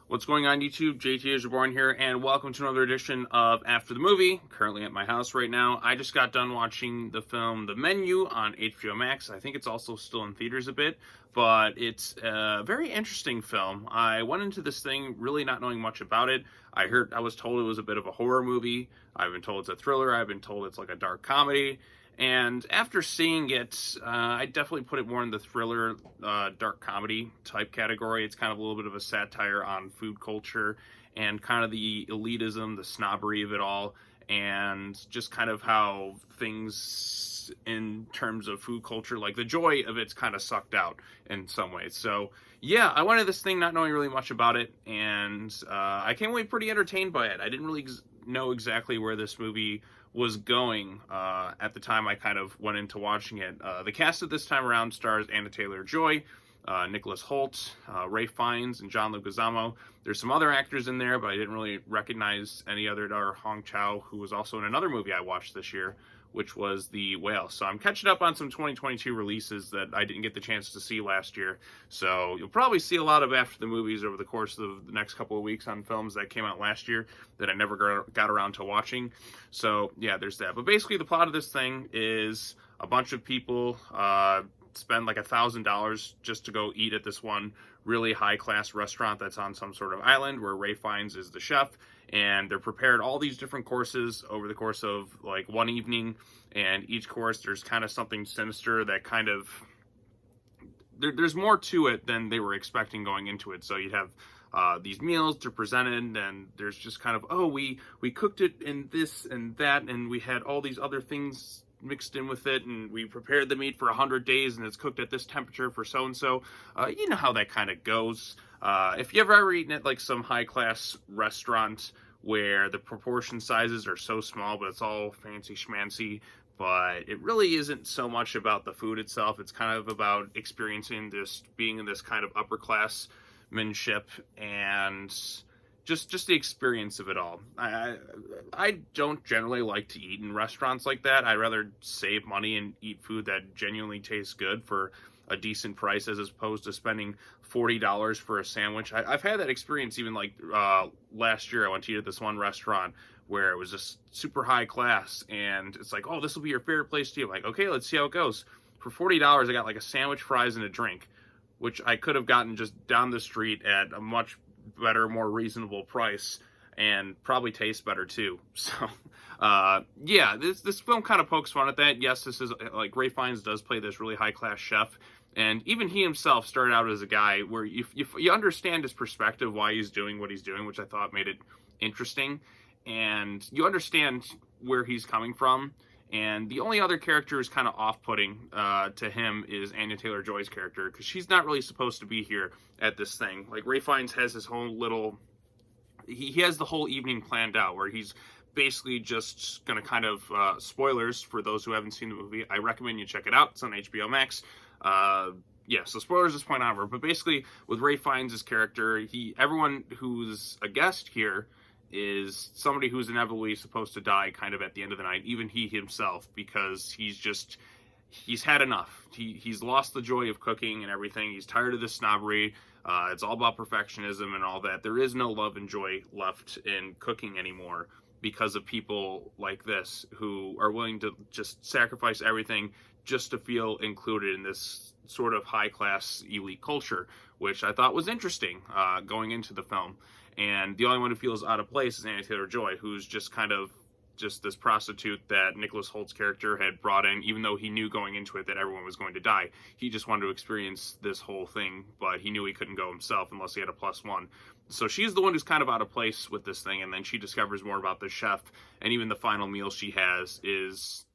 What's going on, YouTube? JT is Reborn here, and welcome to another edition of After the Movie. Currently at my house right now. I just got done watching the film The Menu on HBO Max. I think it's also still in theaters a bit, but it's a very interesting film. I went into this thing really not knowing much about it. I was told it was a bit of a horror movie. I've been told it's a thriller. I've been told it's like a dark comedy. And after seeing it, I definitely put it more in the thriller, dark comedy type category. It's kind of a little bit of a satire on food culture and kind of the elitism, the snobbery of it all, and just kind of how things in terms of food culture, like the joy of it's kind of sucked out in some ways. So yeah, I went into this thing not knowing really much about it, and I came away pretty entertained by it. I didn't really know exactly where this movie was going at the time I kind of went into watching it. The cast at this time around stars Anna Taylor-Joy, Nicholas Hoult, Ray Fiennes, and John Leguizamo. There's some other actors in there, but I didn't really recognize any other. Hong Chow, who was also in another movie I watched this year, which was The Whale. So I'm catching up on some 2022 releases that I didn't get the chance to see last year. So you'll probably see a lot of After the Movies over the course of the next couple of weeks on films that came out last year that I never got around to watching. So yeah, there's that. But basically the plot of this thing is a bunch of people spend like $1,000 just to go eat at this one really high-class restaurant that's on some sort of island where Ray Fiennes is the chef, and they're prepared all these different courses over the course of like one evening, and each course there's kind of something sinister that kind of there's more to it than they were expecting going into it. So you'd have these meals to presented, and there's just kind of, oh, we cooked it in this and that, and we had all these other things mixed in with it, and we prepared the meat for 100 days, and it's cooked at this temperature for so-and-so. You know how that kind of goes. If you've ever eaten at like some high-class restaurant where the proportion sizes are so small, but it's all fancy schmancy, but it really isn't so much about the food itself. It's kind of about experiencing this, being in this kind of upperclassmanship, and just the experience of it all. I don't generally like to eat in restaurants like that. I'd rather save money and eat food that genuinely tastes good for a decent price as opposed to spending $40 for a sandwich. I've had that experience even like last year. I went to eat at this one restaurant where it was just super high class, and it's like, oh, this will be your favorite place to eat. I'm like, okay, let's see how it goes. For $40, I got like a sandwich, fries, and a drink, which I could have gotten just down the street at a much better, more reasonable price, and probably tastes better too. So yeah, this film kind of pokes fun at that. Yes, this is like Ray Fiennes does play this really high class chef, and even he himself started out as a guy where you understand his perspective, why he's doing what he's doing, which I thought made it interesting, and you understand where he's coming from. And the only other character who's kind of off-putting to him is Anya Taylor-Joy's character, because she's not really supposed to be here at this thing. Like, Ray Fiennes has his whole little... He has the whole evening planned out, where he's basically just going to kind of... spoilers for those who haven't seen the movie. I recommend you check it out. It's on HBO Max. Yeah, so spoilers at this point onward. But basically, with Ray Fiennes' character, everyone who's a guest here is somebody who's inevitably supposed to die kind of at the end of the night, even he himself, because he's had enough. He's lost the joy of cooking and everything. He's tired of the snobbery. It's all about perfectionism and all that. There is no love and joy left in cooking anymore because of people like this who are willing to just sacrifice everything just to feel included in this sort of high-class elite culture, which I thought was interesting going into the film. And the only one who feels out of place is Anya Taylor-Joy, who's just kind of just this prostitute that Nicholas Holt's character had brought in, even though he knew going into it that everyone was going to die. He just wanted to experience this whole thing, but he knew he couldn't go himself unless he had a +1. So she's the one who's kind of out of place with this thing, and then she discovers more about the chef, and even the final meal she has is,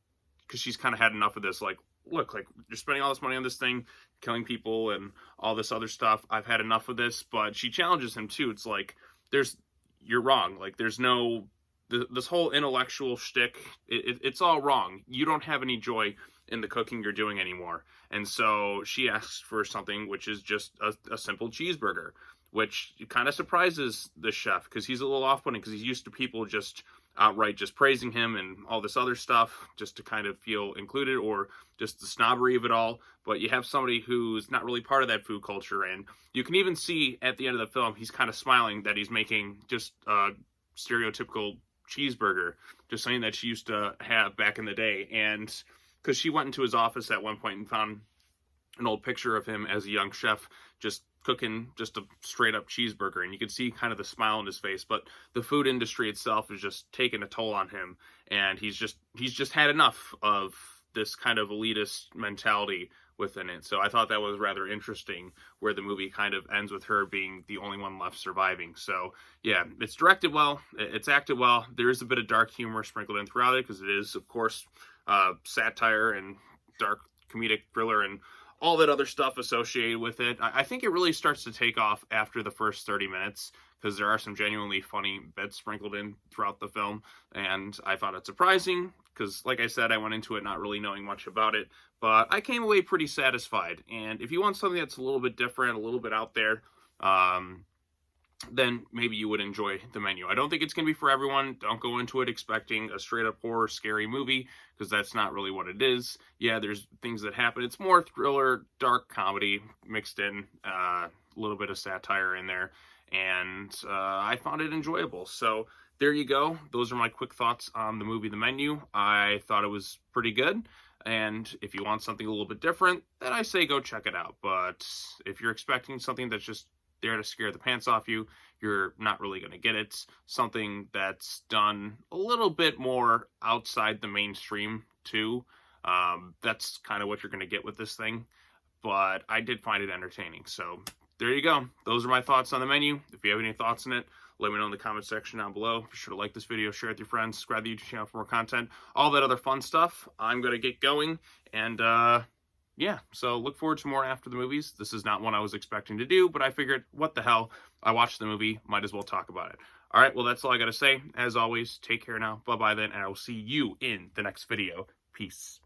because she's kind of had enough of this, like, look, like, you're spending all this money on this thing, killing people and all this other stuff. I've had enough of this. But she challenges him too. It's like, you're wrong. Like, there's no, this whole intellectual shtick, it's all wrong. You don't have any joy in the cooking you're doing anymore. And so she asks for something which is just a simple cheeseburger, which kind of surprises the chef, because he's a little off-putting, because he's used to people just outright just praising him and all this other stuff just to kind of feel included, or just the snobbery of it all. But you have somebody who's not really part of that food culture, and you can even see at the end of the film, he's kind of smiling that he's making just a stereotypical cheeseburger, just something that she used to have back in the day. And because she went into his office at one point and found an old picture of him as a young chef just cooking just a straight up cheeseburger, and you could see kind of the smile on his face. But the food industry itself is just taking a toll on him, and he's just had enough of this kind of elitist mentality within it. So I thought that was rather interesting, where the movie kind of ends with her being the only one left surviving. So yeah, it's directed well, it's acted well. There is a bit of dark humor sprinkled in throughout it, because it is, of course, satire and dark comedic thriller and all that other stuff associated with it. I think it really starts to take off after the first 30 minutes, because there are some genuinely funny bits sprinkled in throughout the film, and I found it surprising, because like I said, I went into it not really knowing much about it, but I came away pretty satisfied. And if you want something that's a little bit different, a little bit out there, then maybe you would enjoy The Menu. I don't think it's going to be for everyone. Don't go into it expecting a straight up horror, scary movie, because that's not really what it is. Yeah, there's things that happen. It's more thriller, dark comedy mixed in, a little bit of satire in there, and I found it enjoyable. So there you go. Those are my quick thoughts on the movie The Menu. I thought it was pretty good. And if you want something a little bit different, then I say go check it out. But if you're expecting something that's just there to scare the pants off you, you're not really going to get it. Something that's done a little bit more outside the mainstream too. That's kind of what you're going to get with this thing. But I did find it entertaining. So there you go. Those are my thoughts on The Menu. If you have any thoughts on it, let me know in the comment section down below. Be sure to like this video, share it with your friends, subscribe to the YouTube channel for more content, all that other fun stuff. I'm going to get going, and yeah, so look forward to more after the movies. This is not one I was expecting to do, but I figured, what the hell? I watched the movie, might as well talk about it. All right, well, that's all I got to say. As always, take care now. Bye-bye then, and I will see you in the next video. Peace.